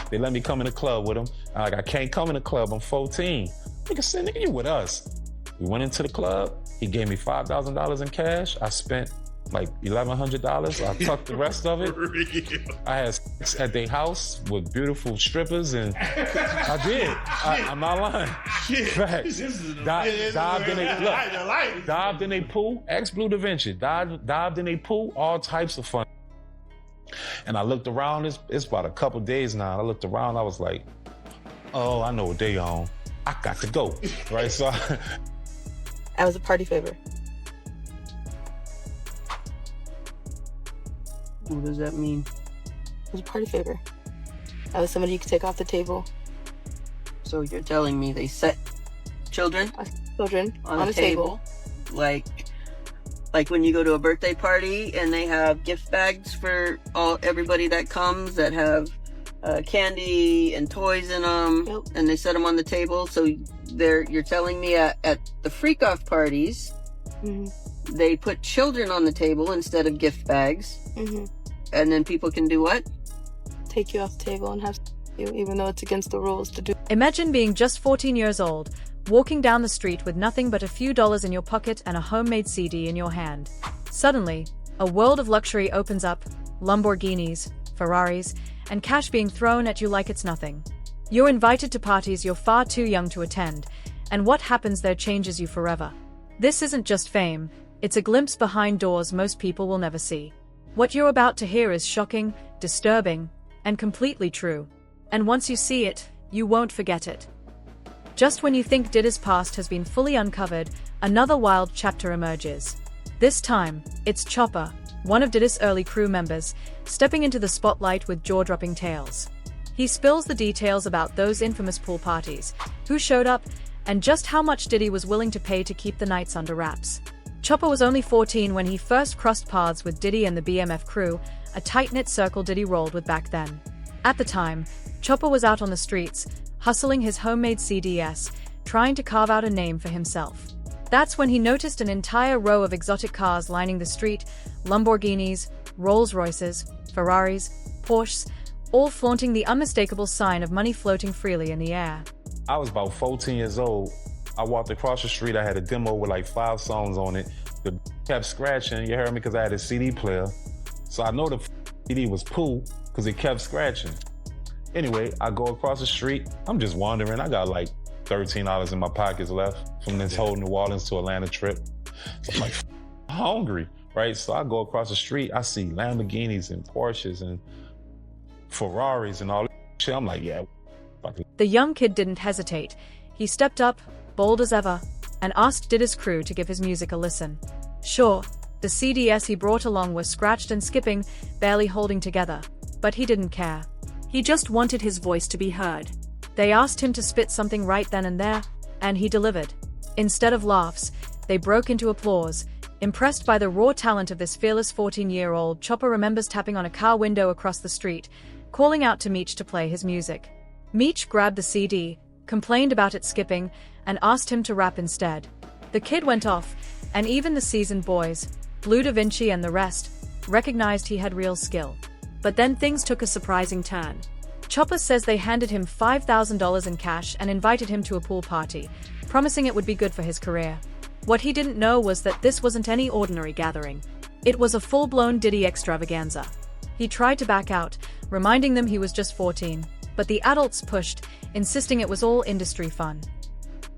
They let me come in the club with them. I'm like, I can't come in the club, I'm 14. Nigga said, nigga, you with us. We went into the club, he gave me $5,000 in cash. I spent like $1,100. I tucked the rest of it. I had sex at their house with beautiful strippers, and I did. I'm not lying. Facts. Dived in a pool. Ex Blue Da Vinci. Dived in a pool. All types of fun. And I looked around. It's about a couple days now. I looked around. I was like, oh, I know what they on. I got to go. Right. So I was a party favor. What does that mean? I was a party favor. I was somebody you could take off the table. So you're telling me they set children on a table. Like when you go to a birthday party and they have gift bags for everybody that comes that have candy and toys in them. Yep. And they set them on the table. So you're telling me at the freak off parties, they put children on the table instead of gift bags. And then people can do what? Take you off the table and have you, even though it's against the rules to do. Imagine being just 14 years old, walking down the street with nothing but a few dollars in your pocket and a homemade CD in your hand. Suddenly, a world of luxury opens up, Lamborghinis, Ferraris, and cash being thrown at you like it's nothing. You're invited to parties you're far too young to attend, and what happens there changes you forever. This isn't just fame, it's a glimpse behind doors most people will never see. What you're about to hear is shocking, disturbing, and completely true. And once you see it, you won't forget it. Just when you think Diddy's past has been fully uncovered, another wild chapter emerges. This time, it's Chopper, one of Diddy's early crew members, stepping into the spotlight with jaw-dropping tales. He spills the details about those infamous pool parties, who showed up, and just how much Diddy was willing to pay to keep the nights under wraps. Chopper was only 14 when he first crossed paths with Diddy and the BMF crew, a tight-knit circle Diddy rolled with back then. At the time, Chopper was out on the streets, hustling his homemade CDs, trying to carve out a name for himself. That's when he noticed an entire row of exotic cars lining the street, Lamborghinis, Rolls-Royces, Ferraris, Porsches, all flaunting the unmistakable sign of money floating freely in the air. I was about 14 years old. I walked across the street, I had a demo with like 5 songs on it. The kept scratching, you heard me, because I had a CD player. So I know the CD was poo, because it kept scratching. Anyway, I go across the street, I'm just wandering. I got like $13 in my pockets left from this whole New Orleans to Atlanta trip. So I'm like, hungry, right? So I go across the street, I see Lamborghinis and Porsches and Ferraris and all that shit. I'm like, yeah. The young kid didn't hesitate. He stepped up, bold as ever, and asked Diddy's crew to give his music a listen. Sure, the CDs he brought along were scratched and skipping, barely holding together, but he didn't care. He just wanted his voice to be heard. They asked him to spit something right then and there, and he delivered. Instead of laughs, they broke into applause. Impressed by the raw talent of this fearless 14-year-old, Chopper remembers tapping on a car window across the street, calling out to Meech to play his music. Meech grabbed the CD, complained about it skipping, and asked him to rap instead. The kid went off, and even the seasoned boys, Blue Da Vinci and the rest, recognized he had real skill. But then things took a surprising turn. Chopper says they handed him $5,000 in cash and invited him to a pool party, promising it would be good for his career. What he didn't know was that this wasn't any ordinary gathering. It was a full-blown Diddy extravaganza. He tried to back out, reminding them he was just 14, but the adults pushed, insisting it was all industry fun.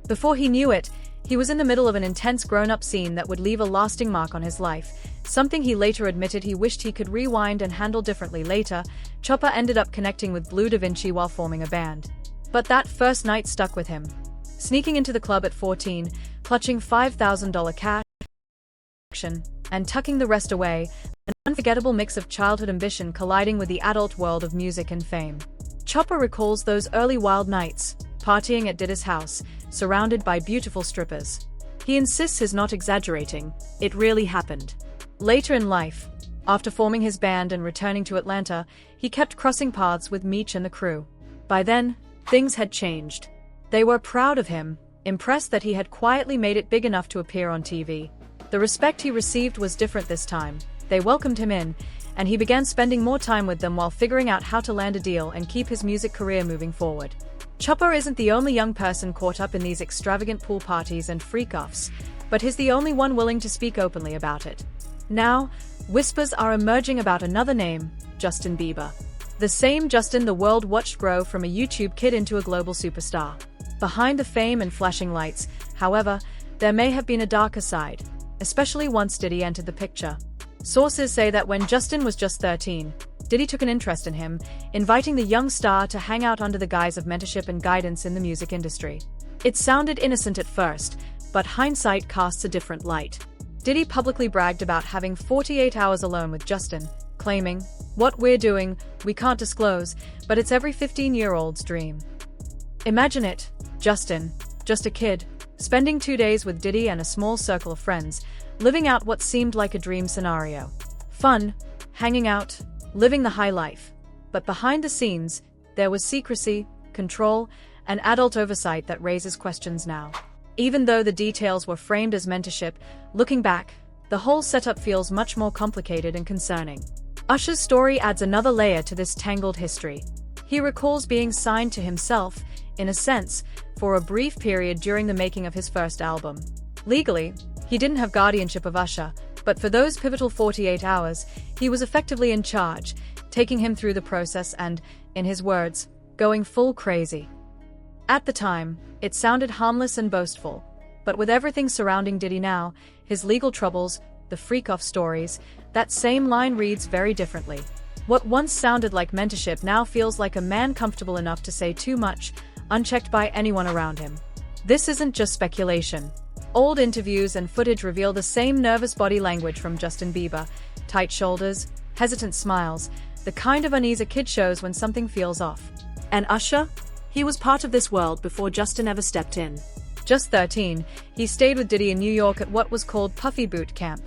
Before he knew it, he was in the middle of an intense grown-up scene that would leave a lasting mark on his life, something he later admitted he wished he could rewind and handle differently later. Chopper ended up connecting with Blue Da Vinci while forming a band. But that first night stuck with him. Sneaking into the club at 14, clutching $5,000 cash, and tucking the rest away, an unforgettable mix of childhood ambition colliding with the adult world of music and fame. Chopper recalls those early wild nights, partying at Diddy's house, surrounded by beautiful strippers. He insists he's not exaggerating, it really happened. Later in life, after forming his band and returning to Atlanta, he kept crossing paths with Meech and the crew. By then, things had changed. They were proud of him, impressed that he had quietly made it big enough to appear on TV. The respect he received was different this time. They welcomed him in, and he began spending more time with them while figuring out how to land a deal and keep his music career moving forward. Chopper isn't the only young person caught up in these extravagant pool parties and freak-offs, but he's the only one willing to speak openly about it. Now, whispers are emerging about another name, Justin Bieber. The same Justin the world watched grow from a YouTube kid into a global superstar. Behind the fame and flashing lights, however, there may have been a darker side, especially once Diddy entered the picture. Sources say that when Justin was just 13, Diddy took an interest in him, inviting the young star to hang out under the guise of mentorship and guidance in the music industry. It sounded innocent at first, but hindsight casts a different light. Diddy publicly bragged about having 48 hours alone with Justin, claiming, "What we're doing, we can't disclose, but it's every 15-year-old's dream." Imagine it, Justin, just a kid, spending 2 days with Diddy and a small circle of friends, living out what seemed like a dream scenario. Fun, hanging out, living the high life. But behind the scenes, there was secrecy, control, and adult oversight that raises questions now. Even though the details were framed as mentorship, looking back, the whole setup feels much more complicated and concerning. Usher's story adds another layer to this tangled history. He recalls being signed to himself, in a sense, for a brief period during the making of his first album. Legally, he didn't have guardianship of Usher, but for those pivotal 48 hours, he was effectively in charge, taking him through the process and, in his words, going full crazy. At the time, it sounded harmless and boastful, but with everything surrounding Diddy now, his legal troubles, the freak-off stories, that same line reads very differently. What once sounded like mentorship now feels like a man comfortable enough to say too much, unchecked by anyone around him. This isn't just speculation. Old interviews and footage reveal the same nervous body language from Justin Bieber, tight shoulders, hesitant smiles, the kind of unease a kid shows when something feels off. And Usher? He was part of this world before Justin ever stepped in. Just 13, he stayed with Diddy in New York at what was called Puffy Boot Camp.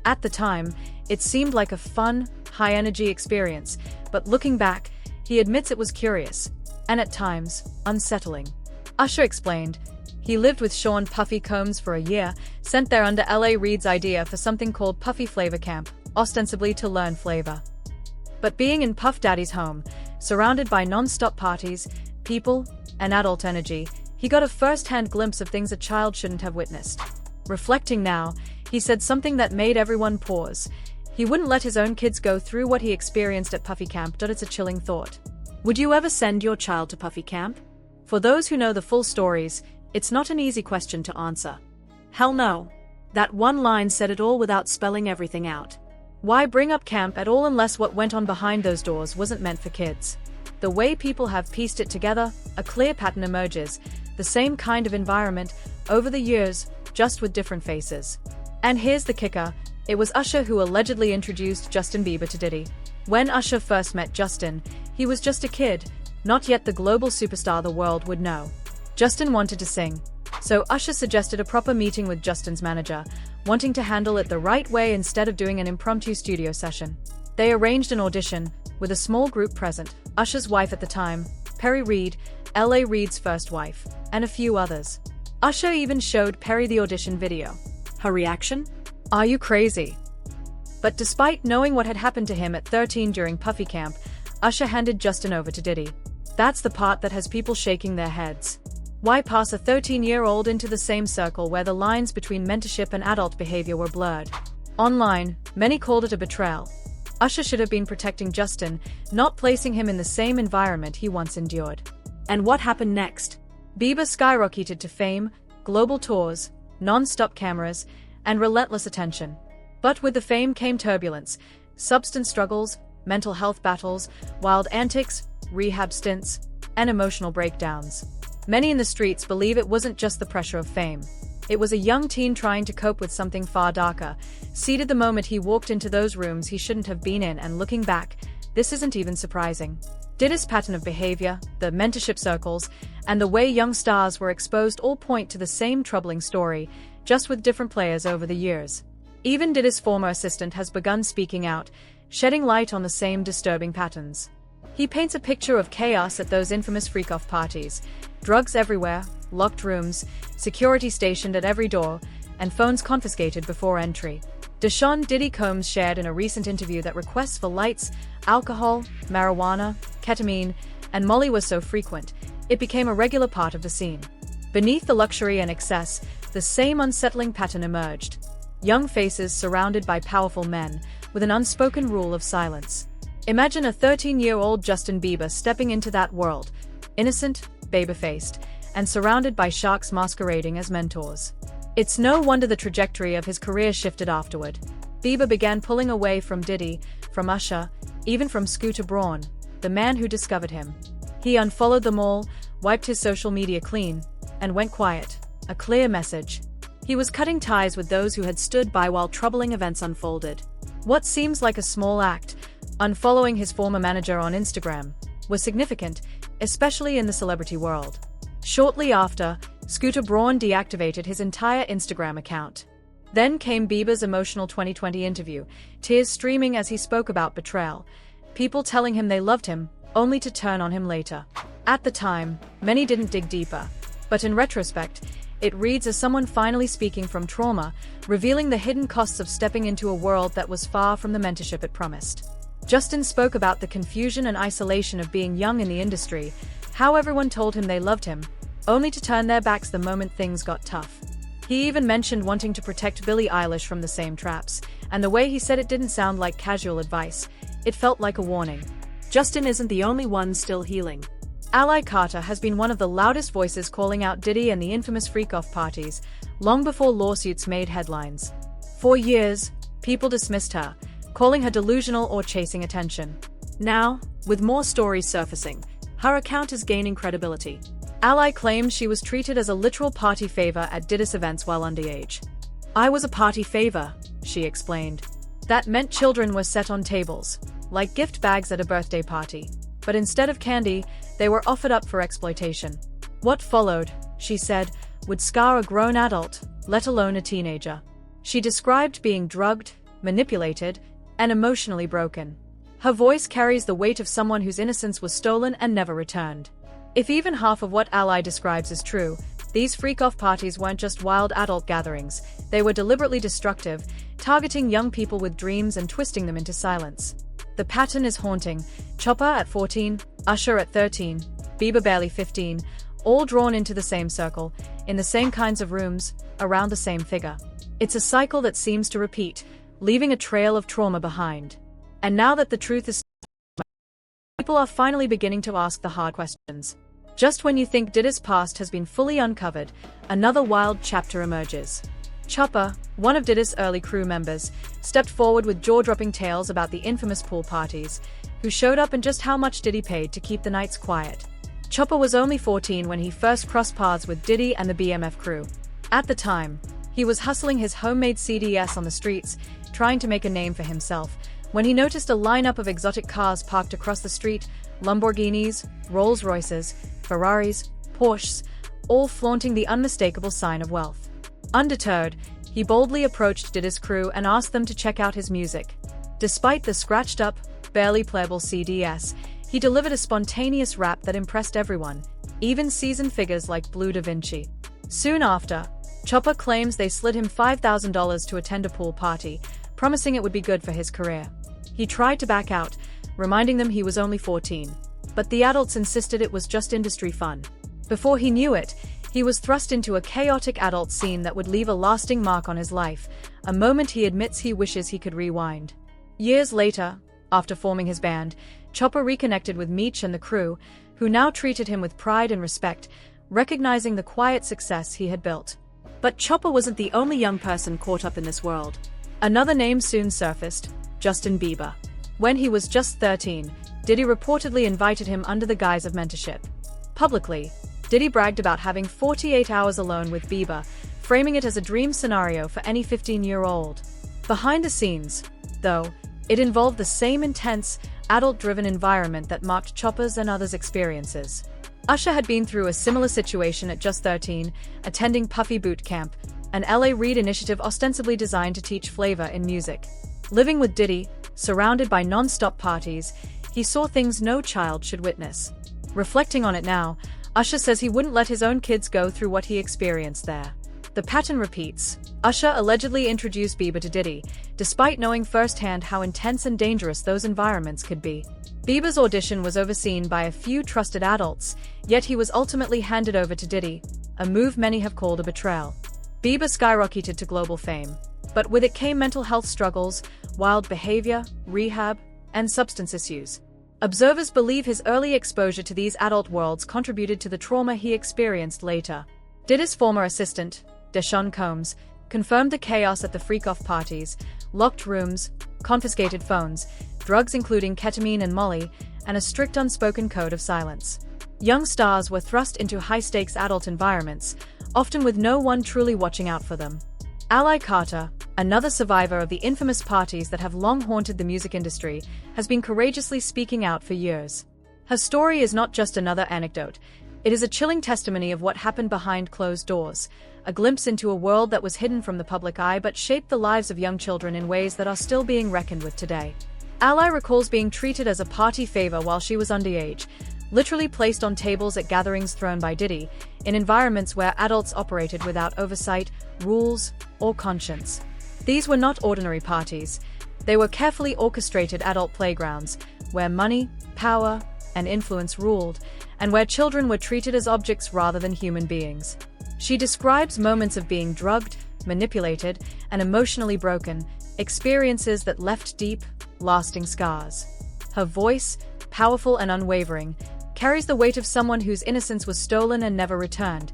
At the time, it seemed like a fun, high-energy experience, but looking back, he admits it was curious, and at times, unsettling. Usher explained, he lived with Sean Puffy Combs for a year, sent there under L.A. Reid's idea for something called Puffy Flavor Camp, ostensibly to learn flavor. But being in Puff Daddy's home, surrounded by non-stop parties, people, and adult energy, he got a first-hand glimpse of things a child shouldn't have witnessed. Reflecting now, he said something that made everyone pause. He wouldn't let his own kids go through what he experienced at Puffy Camp. It's a chilling thought. Would you ever send your child to Puffy Camp? For those who know the full stories, it's not an easy question to answer. Hell no. That one line said it all without spelling everything out. Why bring up camp at all unless what went on behind those doors wasn't meant for kids? The way people have pieced it together, a clear pattern emerges, the same kind of environment, over the years, just with different faces. And here's the kicker, it was Usher who allegedly introduced Justin Bieber to Diddy. When Usher first met Justin, he was just a kid, not yet the global superstar the world would know. Justin wanted to sing, so Usher suggested a proper meeting with Justin's manager, wanting to handle it the right way instead of doing an impromptu studio session. They arranged an audition, with a small group present, Usher's wife at the time, Perry Reid, L.A. Reid's first wife, and a few others. Usher even showed Perry the audition video. Her reaction? Are you crazy? But despite knowing what had happened to him at 13 during Puffy Camp, Usher handed Justin over to Diddy. That's the part that has people shaking their heads. Why pass a 13-year-old into the same circle where the lines between mentorship and adult behavior were blurred? Online, many called it a betrayal. Usher should have been protecting Justin, not placing him in the same environment he once endured. And what happened next? Bieber skyrocketed to fame, global tours, non-stop cameras, and relentless attention. But with the fame came turbulence, substance struggles, mental health battles, wild antics, rehab stints, and emotional breakdowns. Many in the streets believe it wasn't just the pressure of fame. It was a young teen trying to cope with something far darker, seated the moment he walked into those rooms he shouldn't have been in, and looking back, this isn't even surprising. Diddy's pattern of behavior, the mentorship circles, and the way young stars were exposed all point to the same troubling story, just with different players over the years. Even Diddy's former assistant has begun speaking out, shedding light on the same disturbing patterns. He paints a picture of chaos at those infamous freak-off parties, drugs everywhere, locked rooms, security stationed at every door, and phones confiscated before entry. Deshaun Diddy Combs shared in a recent interview that requests for lights, alcohol, marijuana, ketamine, and Molly was so frequent, it became a regular part of the scene. Beneath the luxury and excess, the same unsettling pattern emerged. Young faces surrounded by powerful men, with an unspoken rule of silence. Imagine a 13-year-old Justin Bieber stepping into that world, innocent, baby-faced, and surrounded by sharks masquerading as mentors. It's no wonder the trajectory of his career shifted afterward. Bieber began pulling away from Diddy, from Usher, even from Scooter Braun, the man who discovered him. He unfollowed them all, wiped his social media clean, and went quiet. A clear message. He was cutting ties with those who had stood by while troubling events unfolded. What seems like a small act, unfollowing his former manager on Instagram, was significant, especially in the celebrity world. Shortly after, Scooter Braun deactivated his entire Instagram account. Then came Bieber's emotional 2020 interview, tears streaming as he spoke about betrayal, people telling him they loved him, only to turn on him later. At the time, many didn't dig deeper, but in retrospect, it reads as someone finally speaking from trauma, revealing the hidden costs of stepping into a world that was far from the mentorship it promised. Justin spoke about the confusion and isolation of being young in the industry, how everyone told him they loved him, only to turn their backs the moment things got tough. He even mentioned wanting to protect Billie Eilish from the same traps, and the way he said it didn't sound like casual advice, it felt like a warning. Justin isn't the only one still healing. Ally Carter has been one of the loudest voices calling out Diddy and the infamous freak-off parties, long before lawsuits made headlines. For years, people dismissed her, calling her delusional or chasing attention. Now, with more stories surfacing, her account is gaining credibility. Ally claims she was treated as a literal party favor at Diddy's events while underage. "I was a party favor," she explained. "That meant children were set on tables, like gift bags at a birthday party. But instead of candy, they were offered up for exploitation. What followed," she said, "would scar a grown adult, let alone a teenager." She described being drugged, manipulated, and emotionally broken. Her voice carries the weight of someone whose innocence was stolen and never returned. If even half of what Ally describes is true, these freak-off parties weren't just wild adult gatherings, they were deliberately destructive, targeting young people with dreams and twisting them into silence. The pattern is haunting. Chopper at 14, Usher at 13, Bieber barely 15, all drawn into the same circle, in the same kinds of rooms, around the same figure. It's a cycle that seems to repeat, leaving a trail of trauma behind. And now that the truth is, people are finally beginning to ask the hard questions. Just when you think Diddy's past has been fully uncovered, another wild chapter emerges. Chopper, one of Diddy's early crew members, stepped forward with jaw-dropping tales about the infamous pool parties, who showed up and just how much Diddy paid to keep the nights quiet. Chopper was only 14 when he first crossed paths with Diddy and the BMF crew. At the time, he was hustling his homemade CDS on the streets, trying to make a name for himself, when he noticed a lineup of exotic cars parked across the street, Lamborghinis, Rolls-Royces, Ferraris, Porsches, all flaunting the unmistakable sign of wealth. Undeterred, he boldly approached Diddy's crew and asked them to check out his music. Despite the scratched-up, barely playable CDS, he delivered a spontaneous rap that impressed everyone, even seasoned figures like Blue Da Vinci. Soon after, Chopper claims they slid him $5,000 to attend a pool party, promising it would be good for his career. He tried to back out, reminding them he was only 14. But the adults insisted it was just industry fun. Before he knew it, he was thrust into a chaotic adult scene that would leave a lasting mark on his life, a moment he admits he wishes he could rewind. Years later, after forming his band, Chopper reconnected with Meech and the crew, who now treated him with pride and respect, recognizing the quiet success he had built. But Chopper wasn't the only young person caught up in this world. Another name soon surfaced: Justin Bieber. When he was just 13, Diddy reportedly invited him under the guise of mentorship. Publicly, Diddy bragged about having 48 hours alone with Bieber, framing it as a dream scenario for any 15-year-old. Behind the scenes, though, it involved the same intense, adult-driven environment that marked Chopper's and others' experiences. Usher had been through a similar situation at just 13, attending Puffy Boot Camp, an LA Reid initiative ostensibly designed to teach flavor in music. Living with Diddy, surrounded by non-stop parties, he saw things no child should witness. Reflecting on it now, Usher says he wouldn't let his own kids go through what he experienced there. The pattern repeats. Usher allegedly introduced Bieber to Diddy, despite knowing firsthand how intense and dangerous those environments could be. Bieber's audition was overseen by a few trusted adults, yet he was ultimately handed over to Diddy, a move many have called a betrayal. Bieber skyrocketed to global fame, but with it came mental health struggles, wild behavior, rehab, and substance issues. Observers believe his early exposure to these adult worlds contributed to the trauma he experienced later. Diddy's former assistant, Deshaun Combs, confirmed the chaos at the freak-off parties, locked rooms, confiscated phones, drugs including ketamine and molly, and a strict unspoken code of silence. Young stars were thrust into high-stakes adult environments, often with no one truly watching out for them. Ally Carter, another survivor of the infamous parties that have long haunted the music industry, has been courageously speaking out for years. Her story is not just another anecdote. It is a chilling testimony of what happened behind closed doors, a glimpse into a world that was hidden from the public eye but shaped the lives of young children in ways that are still being reckoned with today. Ally recalls being treated as a party favor while she was underage, literally placed on tables at gatherings thrown by Diddy, in environments where adults operated without oversight, rules, or conscience. These were not ordinary parties. They were carefully orchestrated adult playgrounds, where money, power, and influence ruled, and where children were treated as objects rather than human beings. She describes moments of being drugged, manipulated, and emotionally broken, experiences that left deep, lasting scars. Her voice, powerful and unwavering, carries the weight of someone whose innocence was stolen and never returned,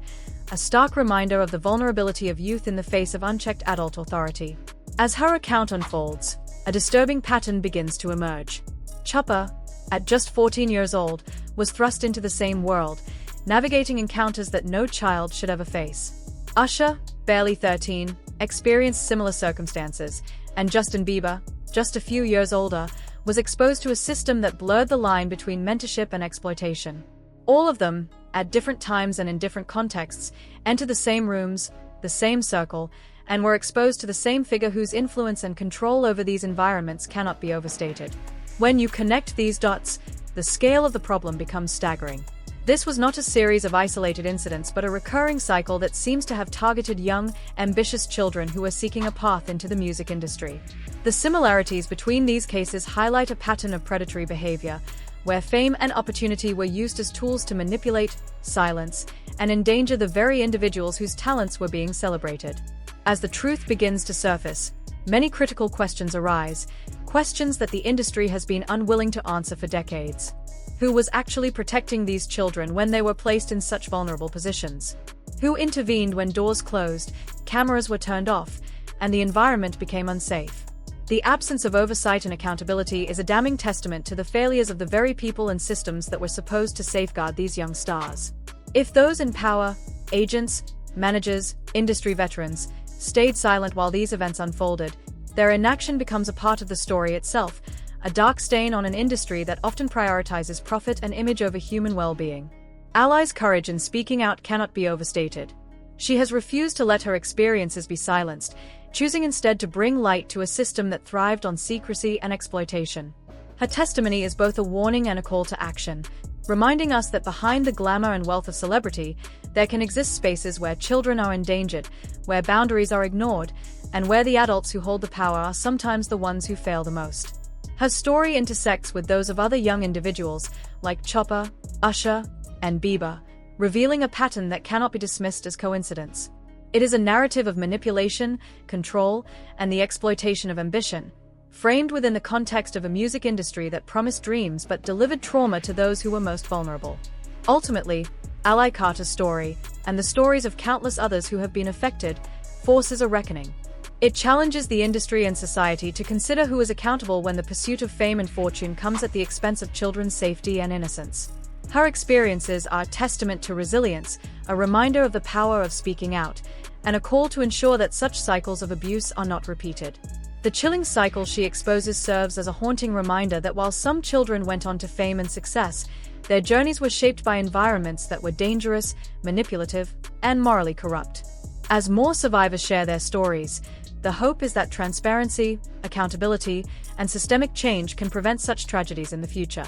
a stark reminder of the vulnerability of youth in the face of unchecked adult authority. As her account unfolds, a disturbing pattern begins to emerge. Chopper, at just 14 years old, was thrust into the same world, navigating encounters that no child should ever face. Usher, barely 13, experienced similar circumstances, and Justin Bieber, just a few years older, was exposed to a system that blurred the line between mentorship and exploitation. All of them, at different times and in different contexts, entered the same rooms, the same circle, and were exposed to the same figure whose influence and control over these environments cannot be overstated. When you connect these dots, the scale of the problem becomes staggering. This was not a series of isolated incidents but a recurring cycle that seems to have targeted young, ambitious children who are seeking a path into the music industry. The similarities between these cases highlight a pattern of predatory behavior, where fame and opportunity were used as tools to manipulate, silence, and endanger the very individuals whose talents were being celebrated. As the truth begins to surface, many critical questions arise, questions that the industry has been unwilling to answer for decades. Who was actually protecting these children when they were placed in such vulnerable positions? Who intervened when doors closed, cameras were turned off, and the environment became unsafe? The absence of oversight and accountability is a damning testament to the failures of the very people and systems that were supposed to safeguard these young stars. If those in power, agents, managers, industry veterans, stayed silent while these events unfolded, their inaction becomes a part of the story itself, a dark stain on an industry that often prioritizes profit and image over human well-being. Ally's courage in speaking out cannot be overstated. She has refused to let her experiences be silenced, choosing instead to bring light to a system that thrived on secrecy and exploitation. Her testimony is both a warning and a call to action, reminding us that behind the glamour and wealth of celebrity, there can exist spaces where children are endangered, where boundaries are ignored, and where the adults who hold the power are sometimes the ones who fail the most. Her story intersects with those of other young individuals, like Chopper, Usher, and Bieber, revealing a pattern that cannot be dismissed as coincidence. It is a narrative of manipulation, control, and the exploitation of ambition, framed within the context of a music industry that promised dreams but delivered trauma to those who were most vulnerable. Ultimately, Ally Carter's story, and the stories of countless others who have been affected, forces a reckoning. It challenges the industry and society to consider who is accountable when the pursuit of fame and fortune comes at the expense of children's safety and innocence. Her experiences are a testament to resilience, a reminder of the power of speaking out, and a call to ensure that such cycles of abuse are not repeated. The chilling cycle she exposes serves as a haunting reminder that while some children went on to fame and success, their journeys were shaped by environments that were dangerous, manipulative, and morally corrupt. As more survivors share their stories, the hope is that transparency, accountability, and systemic change can prevent such tragedies in the future.